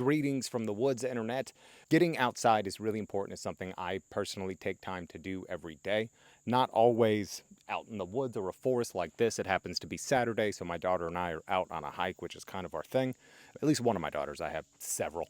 Greetings from the woods internet. Getting outside is really important. It's something I personally take time to do every day. Not always out in the woods or a forest like this. It happens to be Saturday, so my daughter and I are out on a hike, which is kind of our thing. At least one of my daughters. I have several.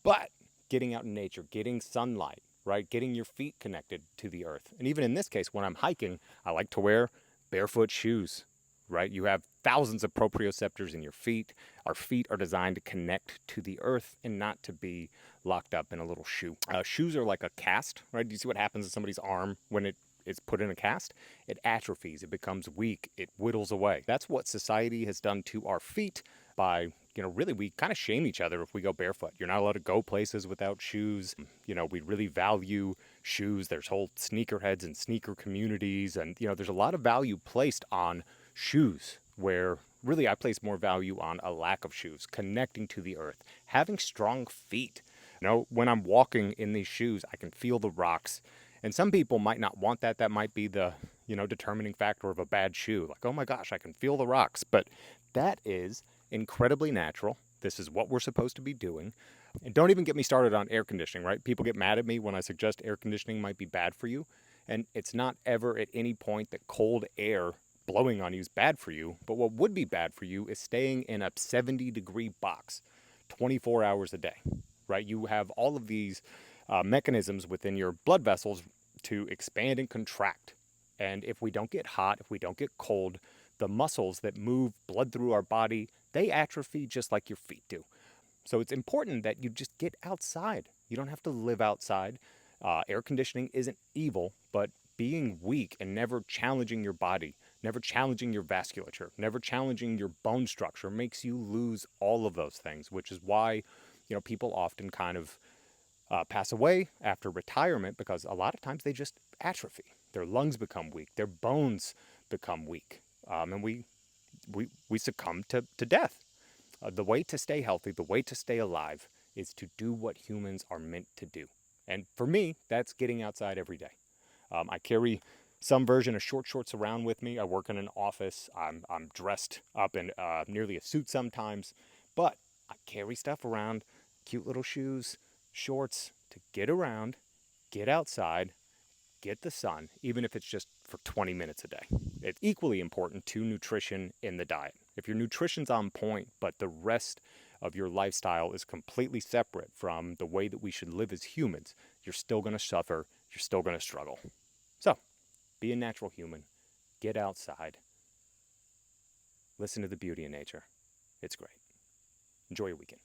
But getting out in nature, getting sunlight, right? Getting your feet connected to the earth. And even in this case, when I'm hiking, I like to wear barefoot shoes, right? You have thousands of proprioceptors in your feet. Our feet are designed to connect to the earth and not to be locked up in a little shoe. Shoes are like a cast, right? Do you see what happens to somebody's arm when it's put in a cast? It atrophies, it becomes weak, it whittles away. That's what society has done to our feet by, really we kind of shame each other if we go barefoot. You're not allowed to go places without shoes. We really value shoes. There's whole sneakerheads and sneaker communities. And, there's a lot of value placed on shoes where really I place more value on a lack of shoes, connecting to the earth, having strong feet. When I'm walking in these shoes, I can feel the rocks. And some people might not want that. That might be the, determining factor of a bad shoe. Like, oh my gosh, I can feel the rocks. But that is incredibly natural. This is what we're supposed to be doing. And don't even get me started on air conditioning, right? People get mad at me when I suggest air conditioning might be bad for you. And it's not ever at any point that cold air blowing on you is bad for you. But what would be bad for you is staying in a 70-degree box 24 hours a day, right? You have all of these mechanisms within your blood vessels to expand and contract. And if we don't get hot, if we don't get cold, the muscles that move blood through our body, they atrophy just like your feet do. So it's important that you just get outside. You don't have to live outside. Air conditioning isn't evil, but being weak and never challenging your body, never challenging your vasculature, never challenging your bone structure makes you lose all of those things, which is why, people often kind of pass away after retirement because a lot of times they just atrophy. Their lungs become weak. Their bones become weak. And we succumb to death. The way to stay healthy, the way to stay alive is to do what humans are meant to do. And for me, that's getting outside every day. I carry some version of short shorts around with me. I work in an office. I'm dressed up in nearly a suit sometimes, but I carry stuff around, cute little shoes, shorts to get around, get outside, get the sun, even if it's just for 20 minutes a day. It's equally important to nutrition in the diet. If your nutrition's on point, but the rest of your lifestyle is completely separate from the way that we should live as humans, you're still going to suffer, you're still going to struggle. So, be a natural human, get outside, listen to the beauty in nature. It's great. Enjoy your weekend.